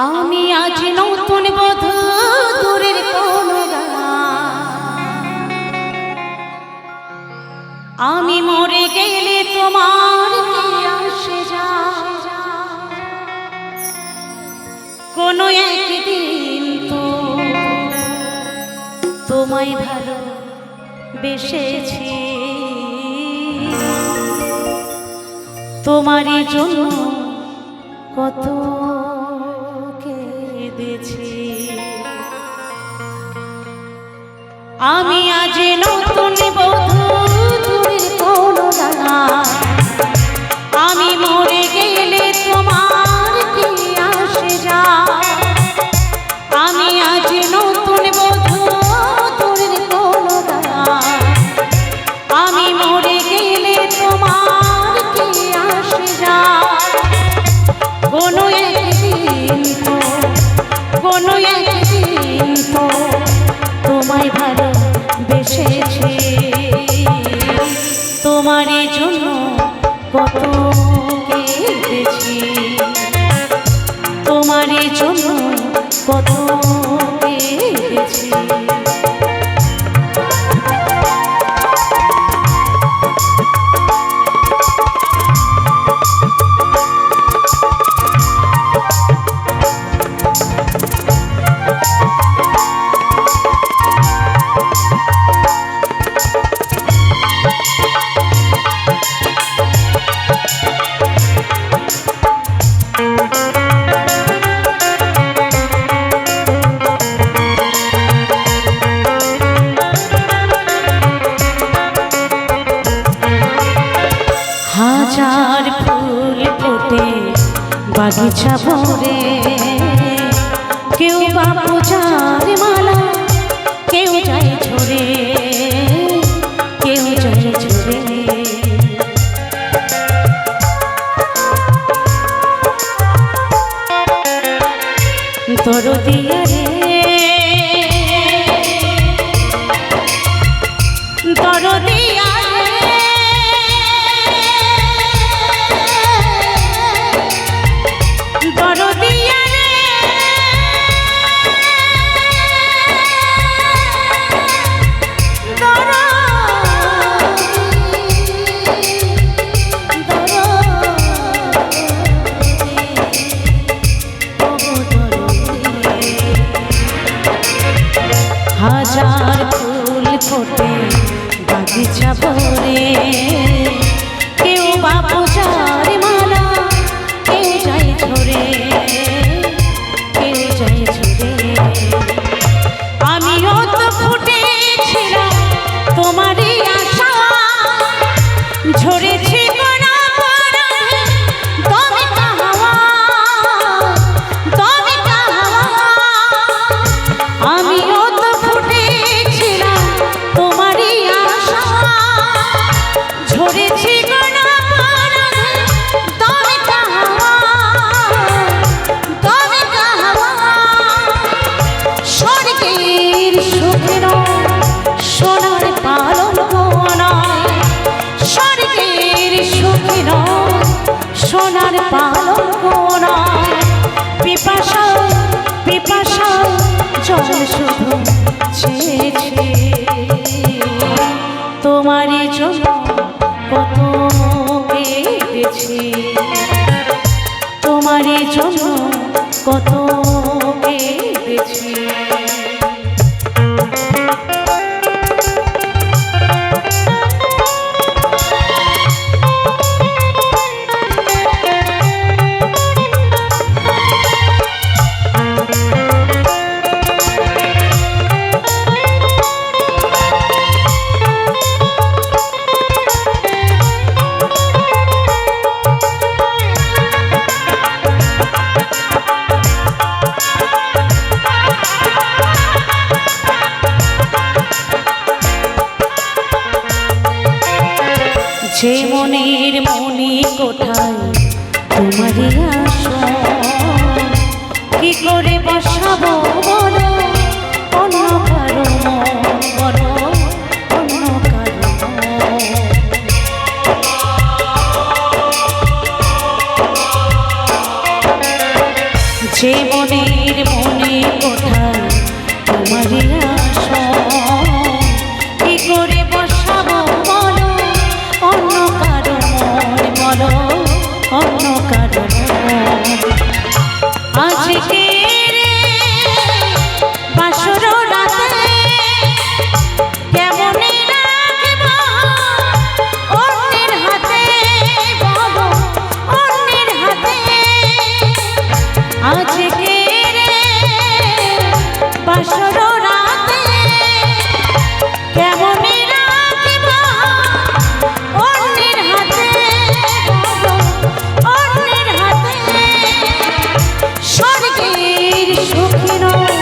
আমি আজ নতুন বধূ দূরের কোন আমি মরে গেলে তোমার কি আসে যায়? কোনো একদিন তো তোমায় ভালো বেসেছি, তোমারই জন্য কত কেঁদেছি। আমি আজ নতুন বধূ দূরের কোন আমি মরে গেলে তোমার কি আসে যায়? আমি আজ নতুন বধূ দূরের কোন আমি মরে গেলে তোমার কি আসে যায়? কোনো একদিন তো তোমায় ভালো বেসেছি, তোমারই জন্য কত কেঁদেছি, তোমারই জন্য কত কেঁদেছি। হাজার ফুল ফোটে বাগিচা ভরে, কেউ বা পূজার মালা, কেউ যায় ঝরে, কেউ যায় ঝরে। দরদিয়া রে দরদিয়া হাজার ফুল ফোটে বাগিচা ভরে, কেউ বা পূজার মালা, কেউ যায় ঝরে, কেউ যায় ঝরে। আমিও তো ফুটেছিলাম তোমারই আশা, ঝরেছি সোনার পালঙ্ক নয়, স্বর্গের সুখী নয়, সোনার পালঙ্ক নয়। পিপাসায় পিপাসায় জল শুধু চেয়েছে, তোমারই জন্য কত কেঁদেছি, তোমারই জন্য কত কেঁদেছি। যে মনের মনি কোঠায় তোমারই আসন, কি করে বসাবো বলো অন্য কারো মন, বলো অন্য কারো মন। যে মনের মনে কোথায় তোমারই আসন, কি করে বসাবো বলো অন্য কারো মন, বলো অন্য কারো মন। আজকে বাসর রাতে কেমনে রাখবো অন্যের হাতে, বলো অন্যের হাতে। আজকে বাসর রাতে কেমনে রাখবো অন্যের হাতে, বলো অন্যের হাতে। স্বর্গের সুখী নয়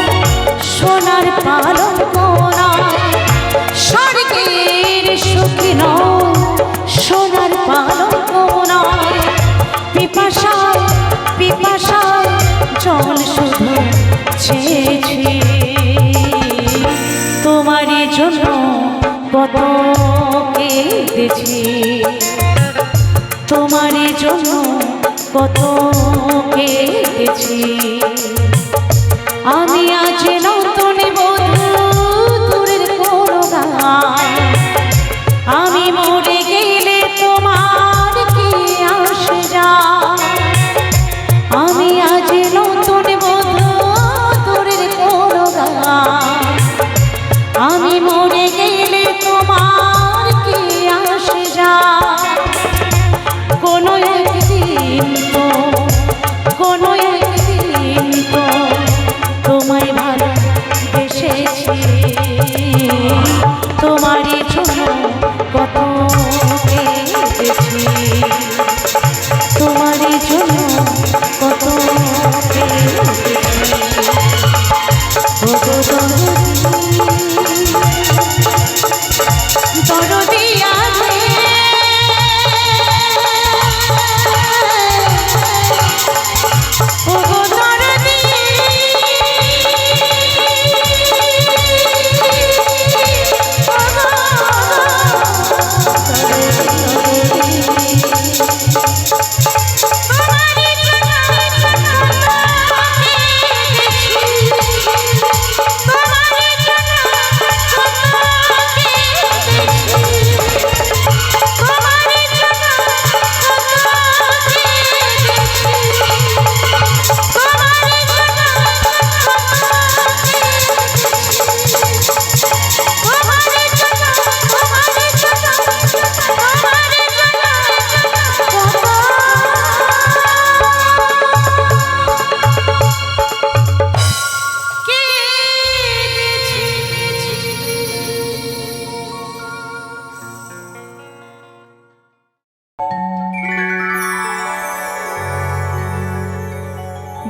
সোনার পালঙ্ক নয়, স্বর্গের সুখী নয় সোনার পালঙ্ক নয়। পিপাসায় পিপাসায় জল শুধু ছেয়েছি, তোমারই জন্য কত কেঁদেছি, তোমারই জন্য কত কেঁদেছি। আমি আজ নতুন বধূ দূরের কোনো গান, আমি মরে গেলে তোমার কি আসে যায়। আমি আজ নতুন বধূ দূরের কোনো গান, আমি মরে গেলে তোমার কি আসে যায়। কোনো একদিন তো কোনো একদিন তো তোমায় ভালোবেসেছি, তোমারই জন্য কত কেঁদেছি, তোমারই জন্য কত কেঁদেছি। ও গো দরদি আছে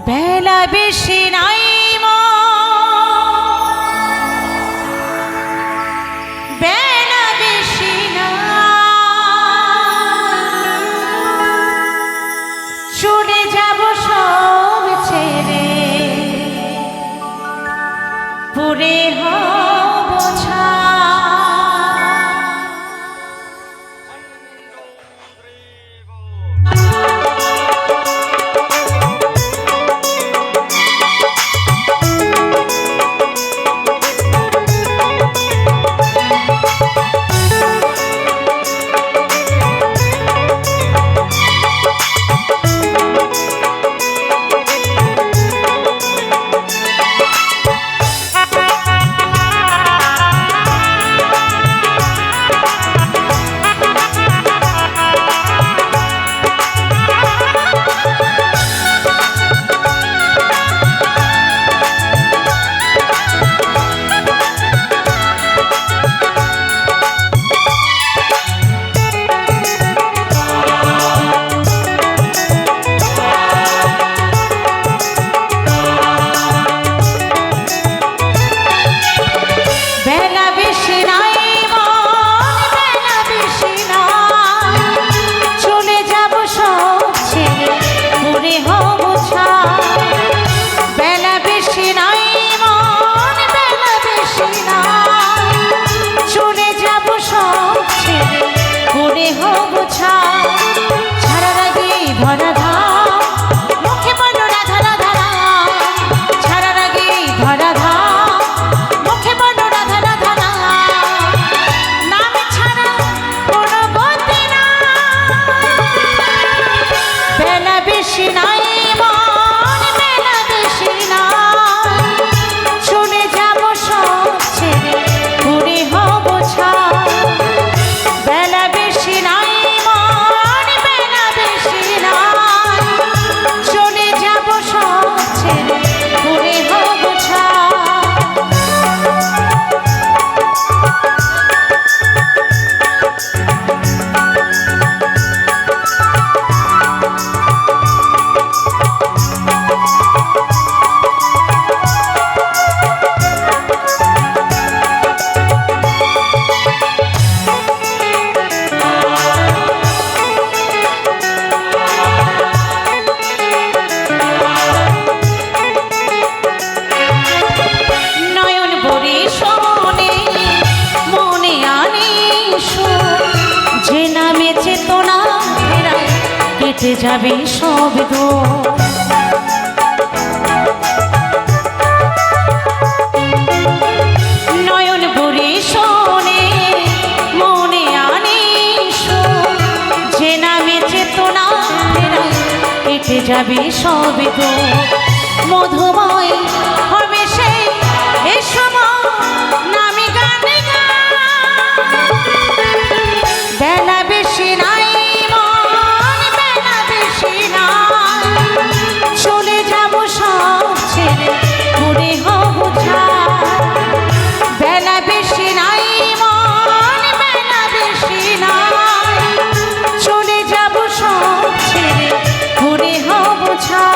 বেলা বেশি নাই বেলা বেশি না, চলে যাব সব ছেড়ে, পুরে হব ছাই। যাবে সব দোষ। নয়ন ভরে শোনে মনে আনে সুর, যে নামে চেতনা ফেরায় কেটে যাবে সব দোষ। মধুময় হবে সেই এ সময় নামে গানে গান। বেলা বেশি নাই মন, বেলা বেশি নাই, চলে যাব সব ছেড়ে ঘুরে হব ছাই। বেলা বেশি নাই মন, বেলা বেশি নাই, চলে যাব সব ছেড়ে ঘুরে হব ছাই।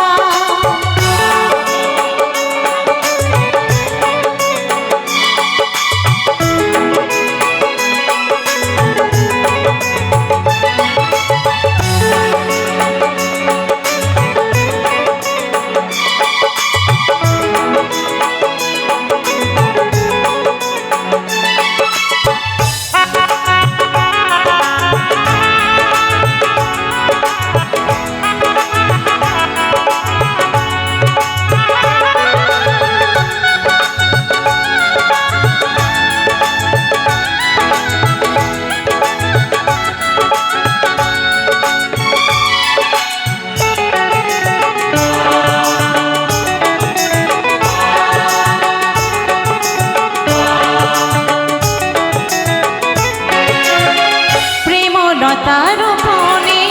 তার বনে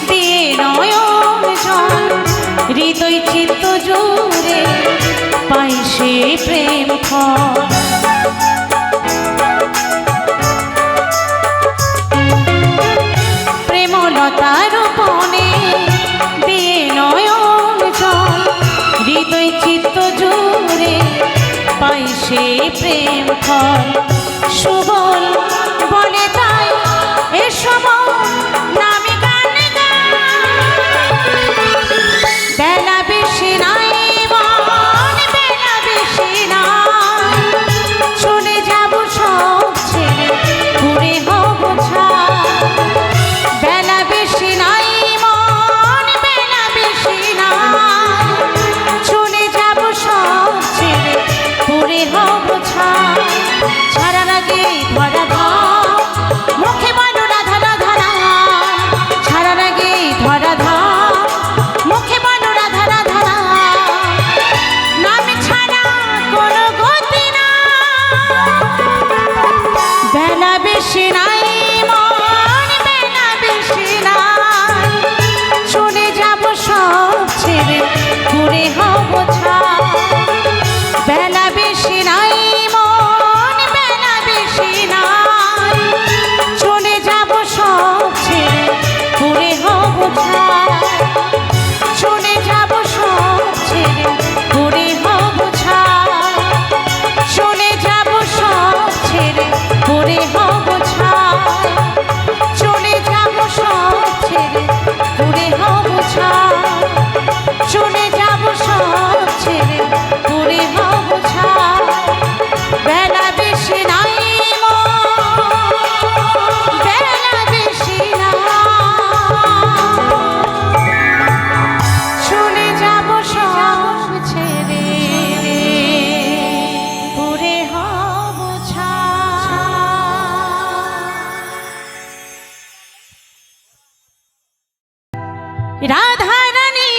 দিয়ে নয়ন জল, হৃদয় চিত্ত জুড়ে পাই সে প্রেম ফল। প্রেমলতার বনে দিয়ে নয়ন জল, হৃদয় চিত্ত জুড়ে পাই সে প্রেম ফল। সুবল বলে তাই এ সময় নামে গানে গান। বেলা বেশি নাই মন, বেলা বেশি নাই, চলে যাব সব ছেড়ে ঘুরে হব ছাই। বেলা বেশি নাই মন, বেলা বেশি নাই, চলে যাব সব ছেড়ে ঘুরে হব ছাই। ছাড়ার আগে ধরা ধার, মুখে বলো রাধা রাধা রাম। ছাড়ার আগে ধরা ধার, মুখে বলো রাধা রাধা রাম। নাম ছাড়া কোনো গতি না, বেলা বেশি নাই মন, বেলা বেশি নাই, চলে যাব সব ছেড়ে ঘুরে হব ছাই। বেলা বেশি নাই মন, বেলা বেশি নাই, চলে যাব সব ছেড়ে ঘুরে হব ছাই। চলে যাব সব ছেড়ে ঘুরে হব ছাই। চলে যাব সব ছেড়ে ঘুরে হব ছাই। চলে যাব সব ছেড়ে ঘুরে হব ছাই। চলে যাব সব ছেড়ে ঘুরে হব ছাই। বেলা বেশি নাই মন, বেলা বেশি নাই, চলে যাব সব ছেড়ে ঘুরে হব ছাই। রাধা রানী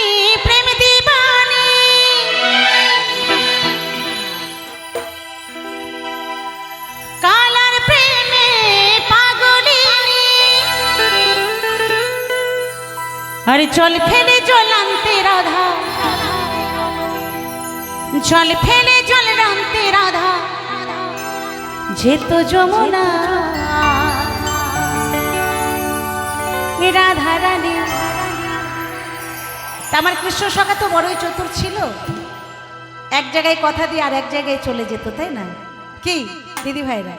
প্রেম দিবানী, কালার প্রেমে পাগলিনী। আরে জল ফেলে জল আনতে রাধা, জল ফেলে জল আনতে রাধা যেত যমুনা। রাধা রানী, আমার কৃষ্ণ সখা তো বড়ই চতুর ছিল, এক জায়গায় কথা দিয়ে আর এক জায়গায় চলে যেত, তাই না? কি দিদি ভাইরা,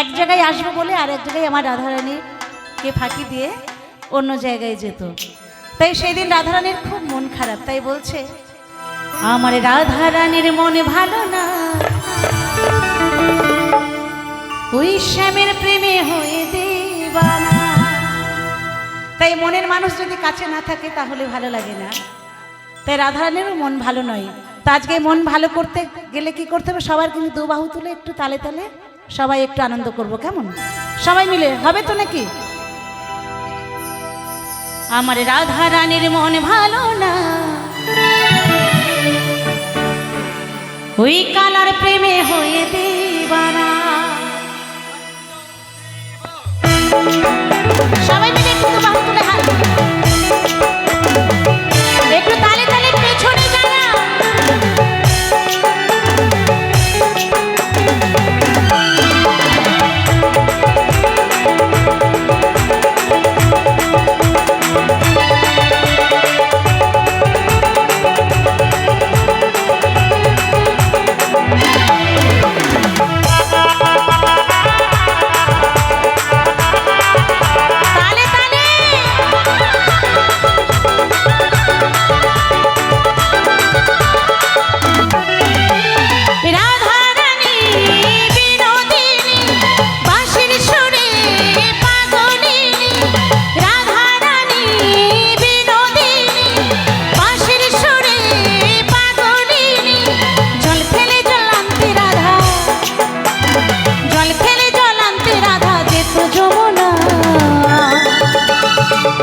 এক জায়গায় আসবো বলে আর এক জায়গায় আমার রাধারানীকে ফাঁকি দিয়ে অন্য জায়গায় যেত। তাই সেই দিন রাধারানীর খুব মন খারাপ, তাই বলছে আমার রাধারানীর মন ভালো না, ওই শ্যামের প্রেমে হয়ে দেবানা। তাই মনের মানুষ যদি কাছে না থাকে তাহলে ভালো লাগে না। তাই রাধারানীরও মন ভালো নয়। তা আজকে মন ভালো করতে গেলে কি করতে হবে? সবার কিন্তু দু বাহু তুলে একটু তালে তালে সবাই একটু আনন্দ করব, কেমন? সবাই মিলে হবে তো নাকি? আমার রাধারানীর মন ভালো না, ওই কালার প্রেমে হয়ে দিবানা। সবাই মিলে একটু দু বাহু তুলে হাত একটু তালে তালে পেছনে যারা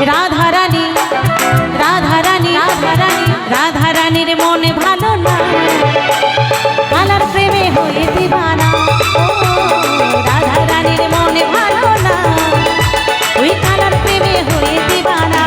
রাধারানী রাধারানী রাধারানী রাধারানীর মনে ভালো না, কালার প্রেমে হয়ে দিবানা। ও রাধারানীর মনে ভালো না, ওই কালার প্রেমে হয়ে দিবানা।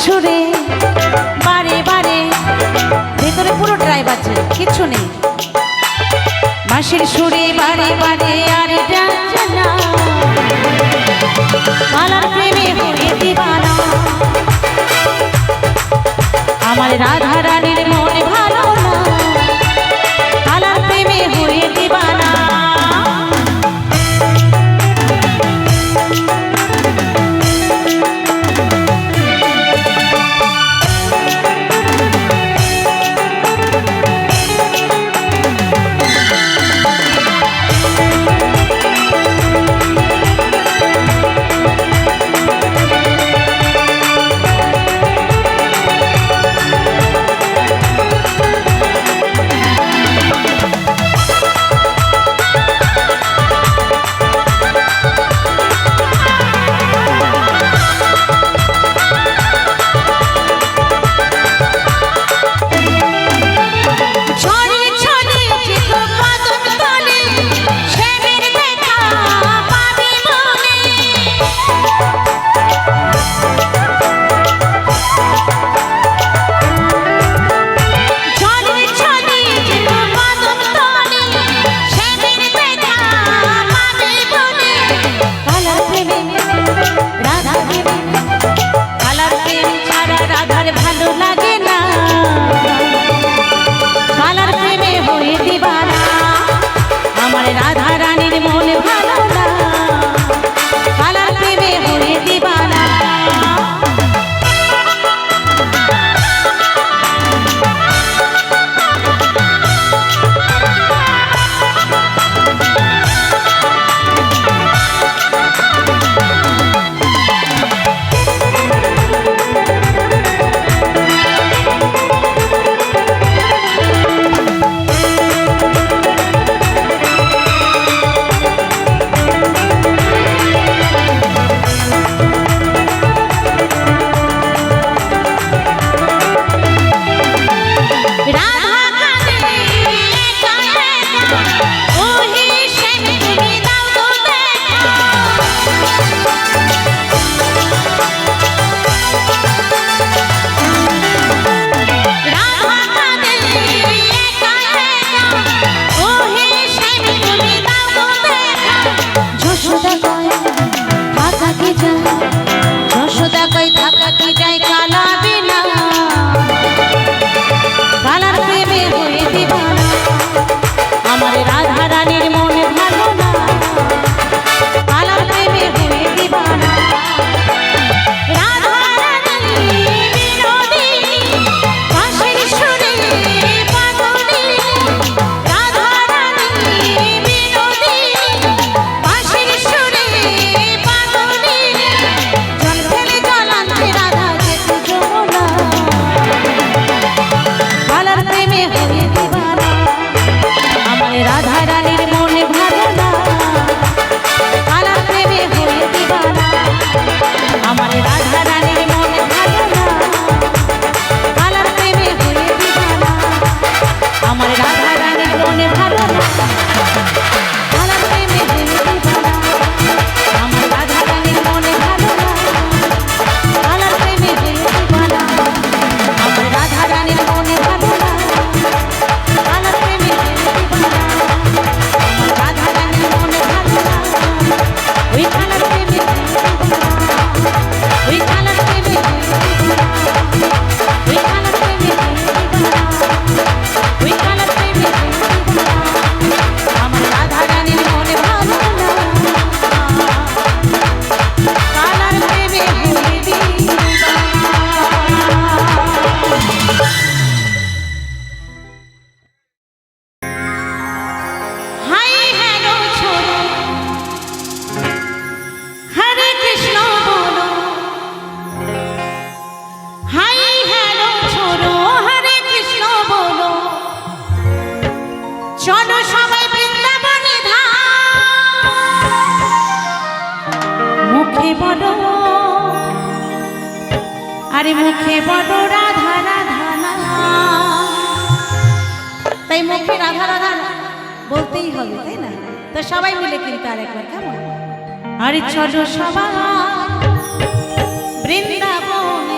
সুরে বারে বারে ভেতরে পুরো ড্রাইভ আছে, কিচ্ছু নেই। বাঁশির সুরে বারে বারে আর ডাকছে না, কালার প্রেমে হয়ে দিবানা। আমার রাধারানীর মনে ভালো না, কালার প্রেমে হয়ে দিবানা। বড় আরে মুখে বড় রাধা রাধা না, তাই মুখে রাধা রাধা বলতেই হবে, তাই না? তো সবাই মিলে কিন্তু আরেকবার কেমন, আরে চলো সবাই বৃন্দাবনে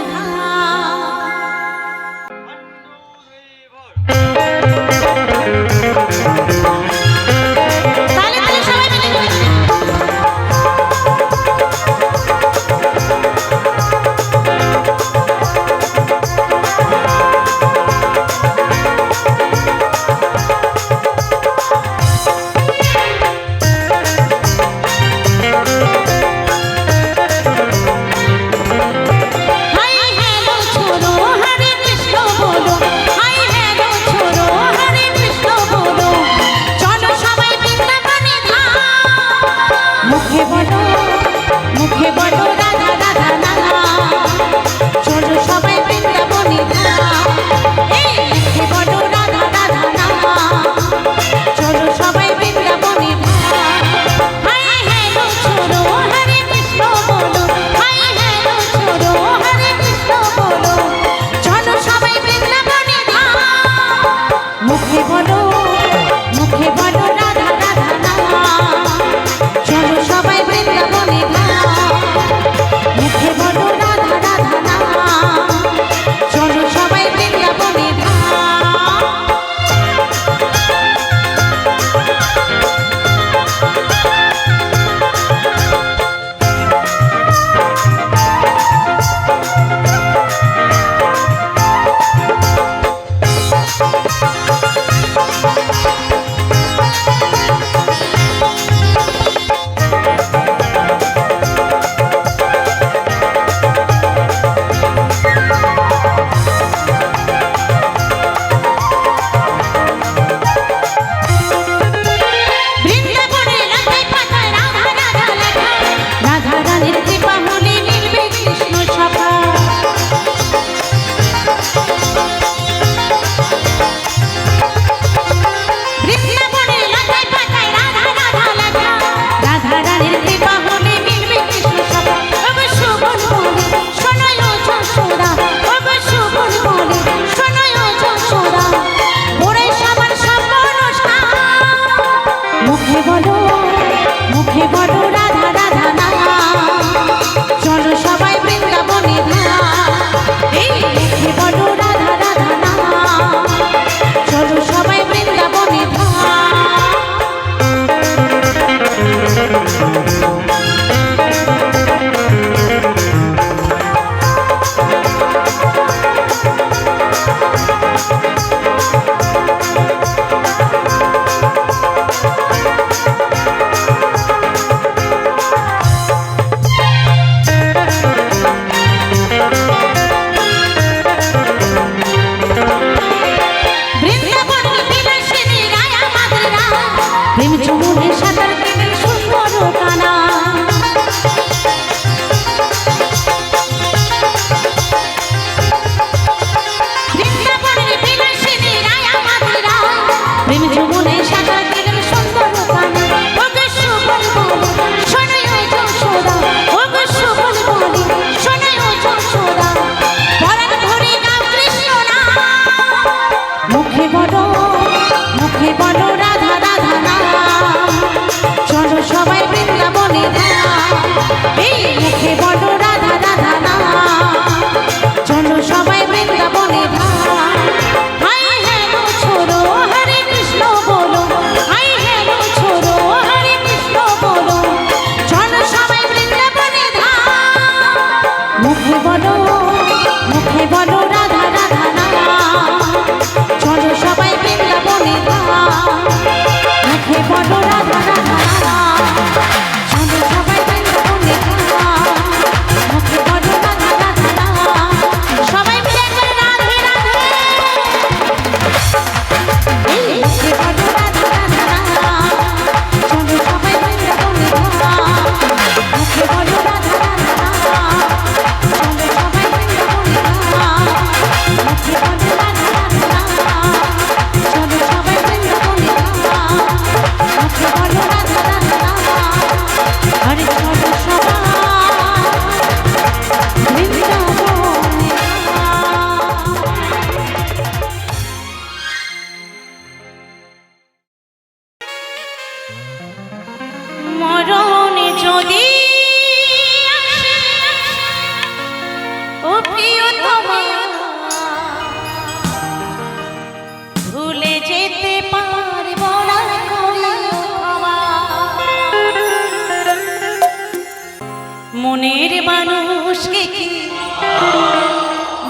মানুষকে কি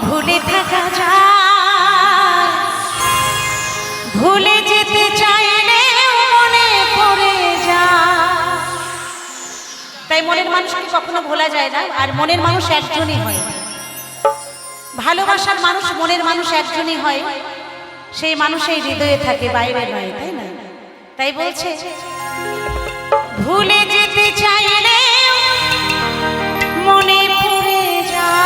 ভুলে থাকা যায়? ভুলে যেতে চাইলে মনে পড়ে যায়। তাই মনের মানুষকে কখনো ভোলা যায় না। আর মনের মানুষ একজনই হয়, ভালোবাসার মানুষ মনের মানুষ একজনই হয়। সেই মানুষই হৃদয়ে থাকে, বাইরে নয়, তাই না? তাই বলছে ভুলে যেতে চাইলে মনে পড়ে যায়।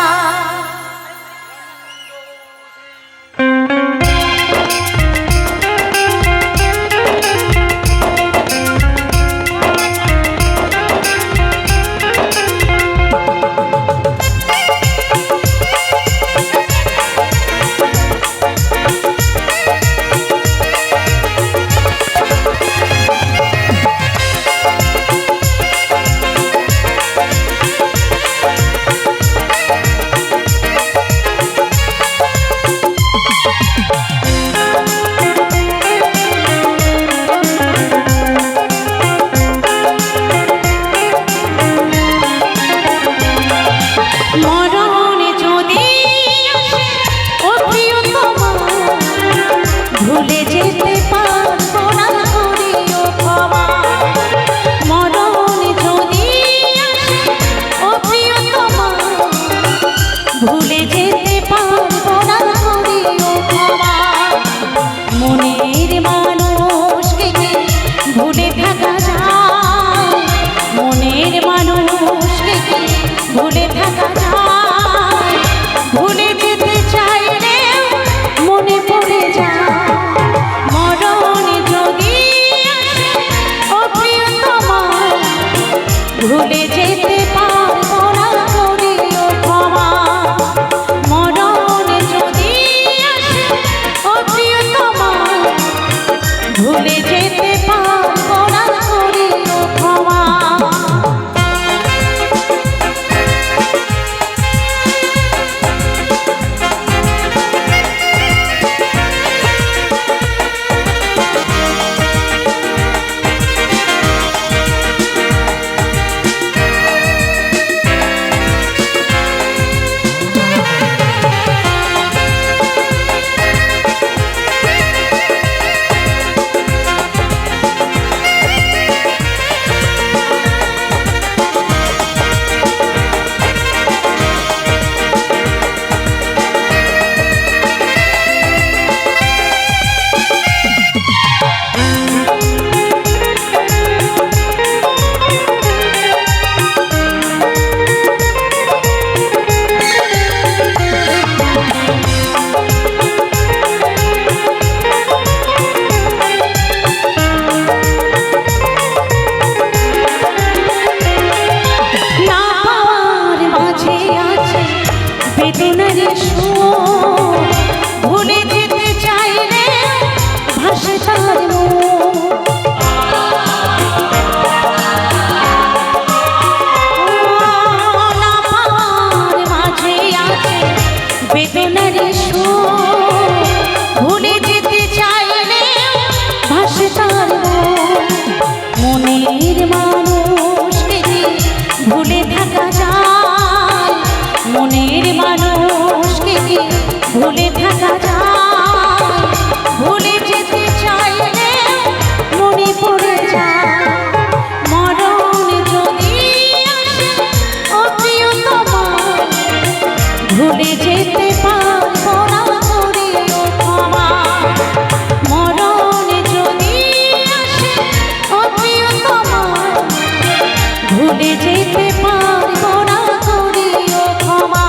ভুলে থাকা যায়, ভুলে যেতে চাইলে মনে পড়ে যায়। মরণ যদি আসে ও প্রিয়তমা, ভুলে যেতে পারবো না করিও ক্ষমা। মরণ যদি আসে ও প্রিয়তমা, ভুলে যেতে পারবো না করিও ক্ষমা।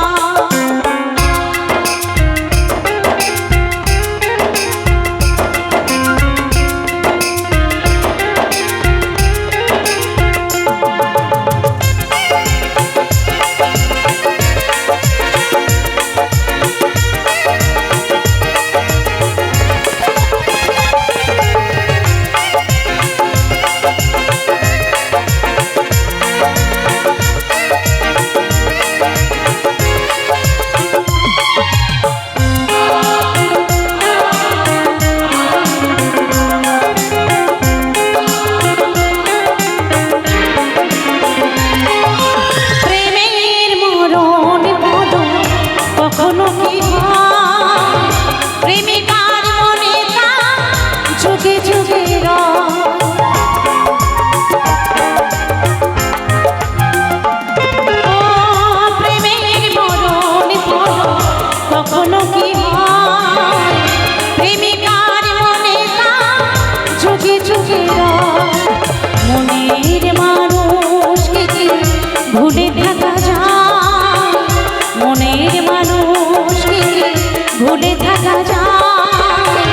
ভুলে থাকা যায়,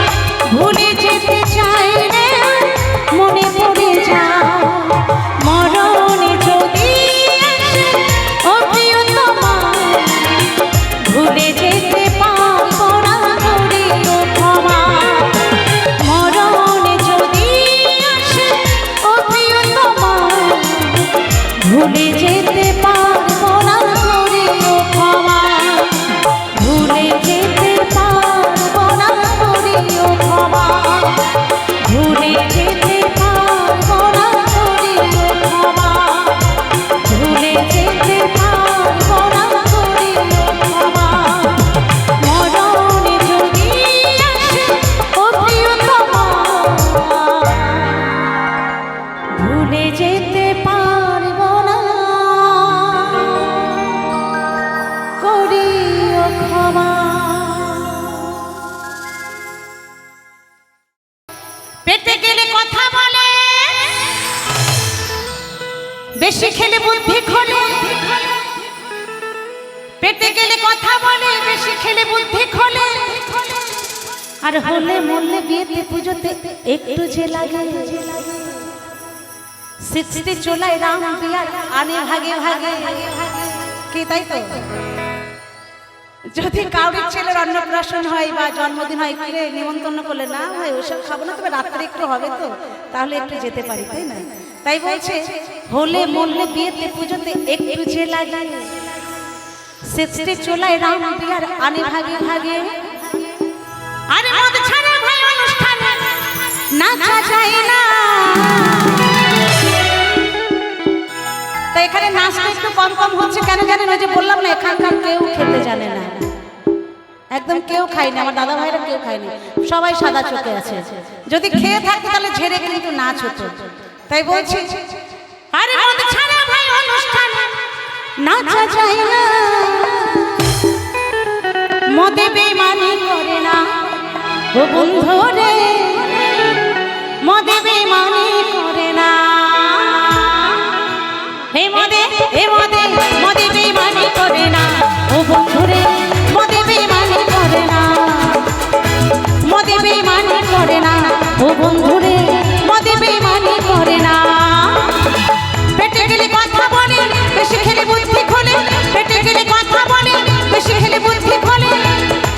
ভুলে যেতে চাই রে মনে পড়ে যায় মরণে যদি আসে ও প্রিয়তমা, ভুলে যেতে পারবো না করিও ক্ষমা। মরণে যদি আসে ও প্রিয়তমা, ভুলে যেতে পারবো না করিও ক্ষমা, ভুলে যেতে পারবো না করিও ক্ষমা, ভুলে যেতে পারবো না করিও ক্ষমা, ভুলে যেতে পারবো না করিও ক্ষমা। মরণে যদি আসে ও প্রিয়তমা, ভুলে যেতে পারবো না করিও ক্ষমা। পেটে গেলে কথা বলে, বেশি খেলে বুদ্ধি খোলে। পেটে গেলে কথা বলে, বেশি খেলে বুদ্ধি খোলে। আর হলে মরলে বিয়েতে পুজোতে একটু যে লাগে, সিক্সটি চোলাই রাম বিয়ার আনে ভাগে ভাগে। কি তাই তো? যদি কাউরির ছেলের অন্নপ্রাশন হয় বা জন্মদিন হয়, কিরে নিমন্ত্রণ করলে না হয় ওসব খাবো না, তবে রাত্রে একটু হবে তো, তাহলে একটু যেতে পারি, তাই না? তাই বলছে হলে মরলে বিয়েতে পুজোতে একটু যে লাগে, সিক্সটি চোলাই রাম বিয়ার আনে ভাগে ভাগে। আরে মদ ছাড়া ভাই অনুষ্ঠানে নাচা যায় না। তাই এখানে নাচটা একটু কম কম হচ্ছে কেন জানেন? ওই যে বললাম না, এখানকার কেউ খেতে জানে না, একদম কেউ খায়নি, আমার দাদা ভাইরা কেউ খায়নি, সবাই সাদা চোখে আছে। যদি খেয়ে থাকতো তাহলে ঝেড়ে কিন্তু নাচ হতো। তাই বলছি আরে মদ ছাড়া ভাই অনুষ্ঠানে নাচা যায় না, মদে বেমানি করে না ও বন্ধু রে, মদে বেমানি করে না। হে মদে, হে মদে, মদে বেমানি করে না ও বন্ধু রে, মদে বেমানি করে না, মদে বেমানি করে না ও বন্ধু রে, মদে বেমানি করে না। পেটে গেলে কথা বলে, বেশি খেলে বুদ্ধি খোলে। পেটে গেলে কথা বলে, বেশি খেলে বুদ্ধি খোলে।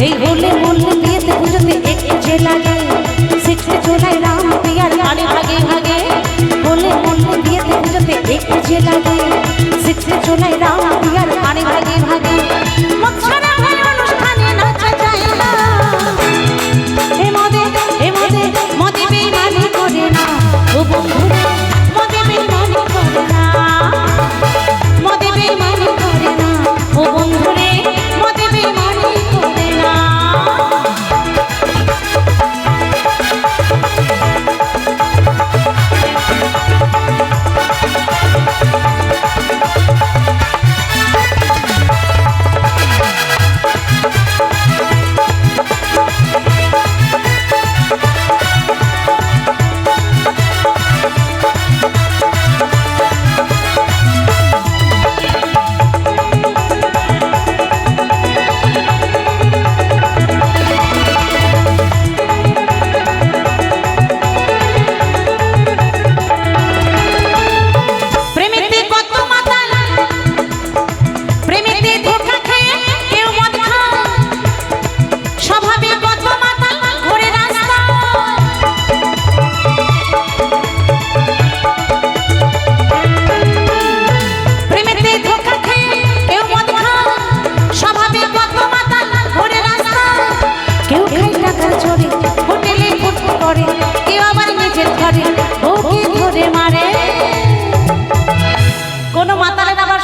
এই হলে মরলে বিয়েতে পুজোতে একটু যে লাগে, সিক্সটি চোলাই রাম বিয়ার আনে ভাগে ভাগে। হলে মরলে বিয়েতে পুজোতে একটু যে লাগে, সিক্সটি চোলাই রাম বিয়ার আনে ভাগে ভাগে। মদ ছাড়া ভাই অনুষ্ঠানে নাচা যায় না। হে মদে, হে মদে, মদে বেমানি করে না ও বন্ধুরা, মদে বেমানি করে না, মদে বেমানি করে না ও বন্ধুরে, মদে বেমানি করে না।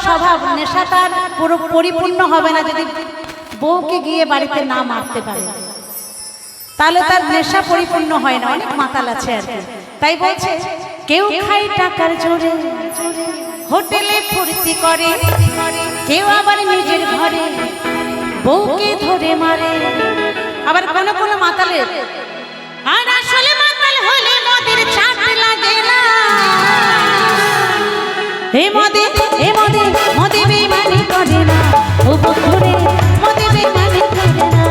স্বভাব নেশা তার পুরো পরিপূর্ণ হবে না যদি বউকে গিয়ে বাড়িতে না মারতে পারে, তাহলে তার নেশা পরিপূর্ণ হয় না। অনেক মাতাল আছে আর কি। তাই বলছে কেউ খায় টাকার জোরে, হোটেলে ফুর্তি করে, কেউ আবার নিজের ঘরে বউকে ধরে মারে। আবার কোনো কোনো মাতালের আর আসলে মাতাল হলে মদের চাট লাগে না। হে মদে, হে মদে, মদে বেমানি করে না ও বন্ধুরে, মদে বেমানি করে না।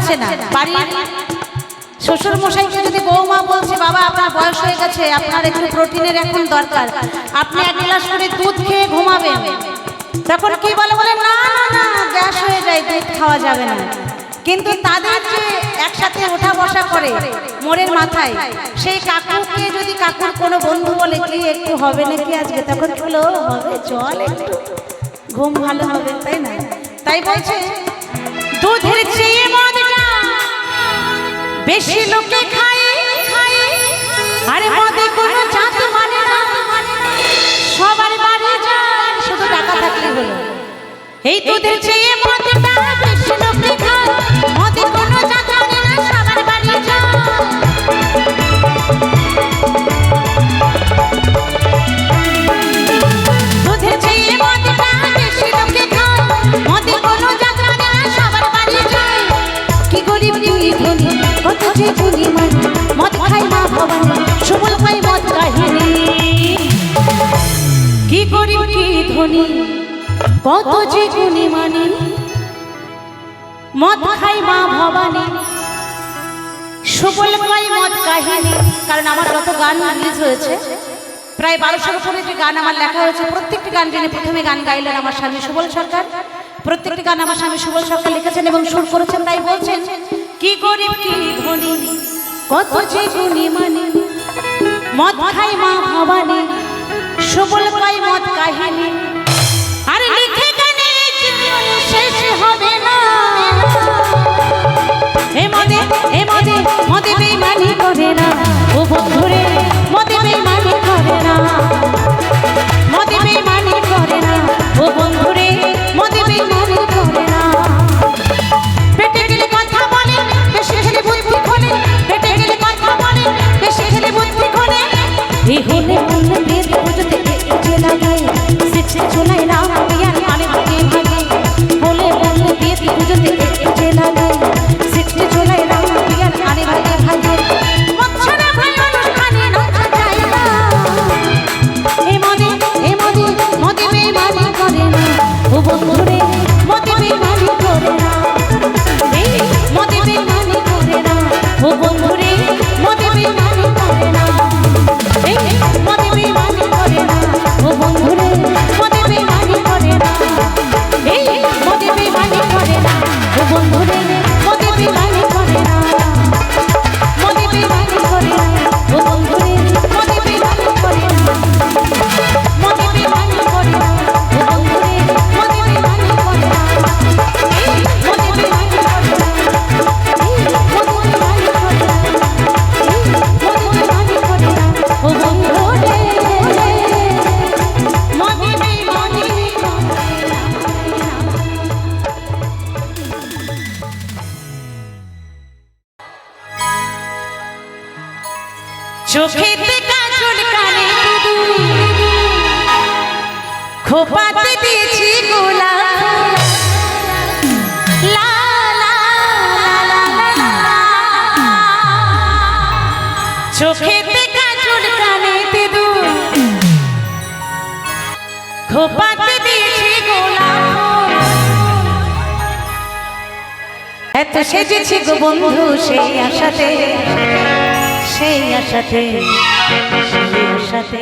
খাচ্ছে না। বাড়ির শ্বশুর মশাইকে যদি বৌমা বলছে বাবা আপনার বয়স হয়ে গেছে, আপনার একটু প্রোটিনের এখন দরকার, আপনি 1 গ্লাস করে দুধ খেয়ে ঘুমাবেন, তখন কি বলে বলে না না না গ্যাস হয়ে যায়, দুধ খাওয়া যাবে না। কিন্তু তাদের যে একসাথে ওঠা বসা করে মোড়ের মাথায়, সেই কাকুকে যদি কাকুর কোনো বন্ধু বলে কি একটু হবে নাকি আজকে, তখন বলো হবে চল একটু ঘুম ভালো হবে, তাই না? তাই বলছে দুধের চেয়ে মদটা বেশি লোকে খায়, আরে মদে কোনো জাত মানে না, সবার বাড়ি যায় শুধু টাকা থাকলে হলো। এই দুধের চেয়ে মদটা বেশি লোকে খায়, মদে কোনো জাত মানে না, সবার বাড়ি যায়। দুধের চেয়ে মদটা বেশি লোকে খায়, মদে কোনো জাত মানে না, সবার বাড়ি যায়। কি গরিব কি ধনী কত যে গুণী মানে, মদ খাই মা ভবানী সুবল খাই মদ কাহিনী। কি গরিব কি ধনী কত যে গুণী মানে, মদ খাই মা ভবানী সুবল খাই মদ কাহিনী। কারণ আমার যত গান রিলিজ হয়েছে প্রায় 1200-র উপরে যে গান আমার লেখা হয়েছে, প্রত্যেকটি গান যিনি প্রথমে গান গাইলেন আমার স্বামী সুবল সরকার, প্রত্যেকটি গান আমার স্বামী সুবল সরকার লিখেছেন এবং সুর করেছেন। তাই বলছেন কি গরিব কি ধনী কত যে গুণী মানে, মদ খাই মা ভবানী সুবল খাই মদ কাহিনী। আর লিখে গানে জীবন শেষ হবে না, হে মদে হে মদে মদে বেঈমানি করে না, ও বন্ধুরে মদে বেঈমানি করে না, মদে বেঈমানি করে না, ও বন্ধুরে মদে বেঈমানি করে না। পেটে গেলে কথা বলে বেশি খেলে বুদ্ধি খোলে, পেটে গেলে কথা বলে বেশি খেলে বুদ্ধি খোলে। এই হলে বললে বেদ বুঝতে যে লাগায়, শিখছে চলাই না পিয়ার মানে ভাগে ভাগে, বলে বললে বেদ বুঝতে যে লাগায়, শিখছে চলাই না পিয়ার মানে ভাগে ভাগে। মচ্ছরা ভাই অনুষ্ঠানে নাচা যায় না, এই মদে মদে বেঈমানি করে না, ও বন্ধুরে মদে বেঈমানি করে না, এই মদে বেঈমানি করে না, ও বন্ধুরে মদে বেঈমানি করে না, এই মদে বেঈমানি করে না, ও বন্ধুরে মদে বেঈমানি করে না, এই মদে বেঈমানি করে না, ও বন্ধুরে মদে বেঈমানি করে না, মদে বেঈমানি করে না, ও বন্ধুরে মদে বেঈমানি করে না, মদে বেঈমানি করে না, ও বন্ধুরে মদে বেঈমানি করে না, এই মদে বেঈমানি করে না, এই মদে বেঈমানি করে না, এই মদে বেঈমানি করে না, ও বন্ধুরে মদে বেঈমানি করে না। চোখেতে কাজল কানে খোপাতে দিয়েছি গোলাপ, লা লা লা লা লা লা। চোখেতে কাজল কানে খোপাতে দিয়েছি গোলাপ, এত সেজেছি গো বন্ধু সেই আশাতে, সেই আশাতে, সেই আশাতে।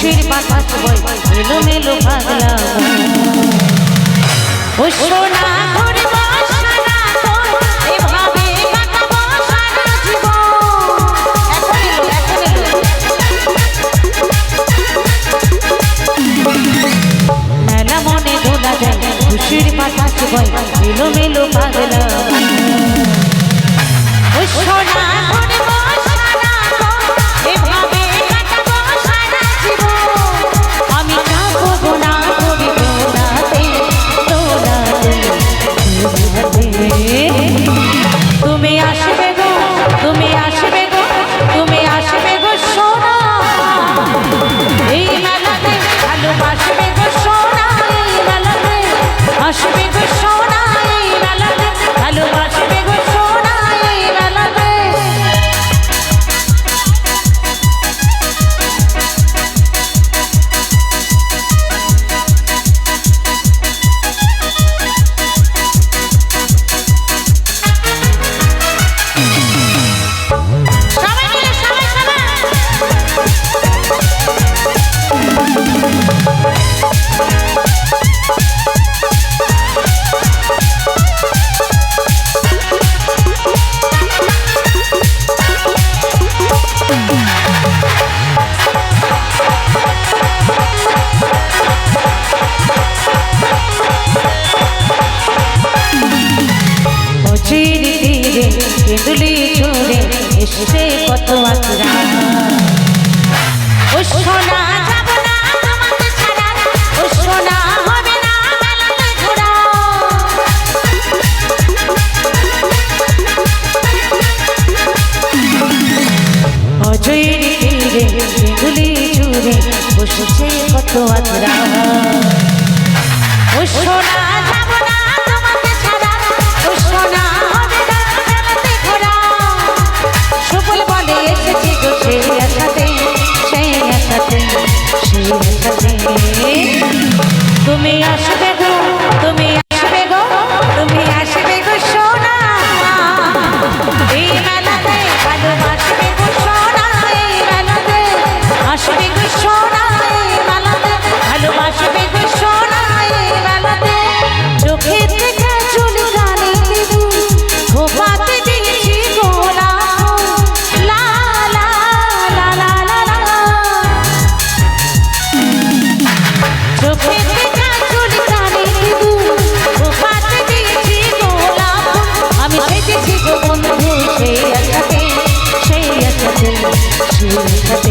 খুশির বাতাস বয় এলো মেলো পাগলা ও সোনা ঘুরব সারা তোর এভাবে কাটাবো সারা জীবন মেলা মনে দোলা যায় খুশির বাতাস বয় এলো মেলো পাগলা ও সোনা ঘুরব সারা তোর এভাবে কাটাবো সারা জীবন আমি যাবো না কবি তুমি আসবে গো তুমি আসবে গো তুমি আসবে গো সোনা এই মেলাতে ভালোবাসবে গো সোনা এই মেলাতে আসবে গো সোনা এই মেলাতে ভালোবাসবে গো সোনা এই মেলাতে কেঁদুলি ছুড়ে এসে কত আচরা ও সোনা যাব না তোমাকে ছাড়া ও সোনা হবে না মেলাতে ঘোরা অজয়ের তীরে কেঁদুলি ছুড়ে বসেছে কত আচরা ও সোনা যাব না তোমাকে ছাড়া ও সোনা হবে না মেলাতে ঘোরা সুবল বলে এসেছি গো সেই আশাতে সেই আশাতে সেই আশাতে তুমি আসবে গো তুমি আসবে গো তুমি আসবে গো সোনা এই মেলাতে ভালোবাসবে গো সোনা এই মেলাতে আসবে গো সোনা এই মেলাতে ভালোবাসবে গো সোনা এই মেলাতে চোখে থেকে চুল গানে খোপাতে দিয়েছি গোলা লা লা লা লা লা লা চোখে থেকে চুল গানে খোপাতে দিয়েছি গোলা আমি সেজেছি গো বন্ধু সেই আশাতে সেই আশাতে সেই আশাতে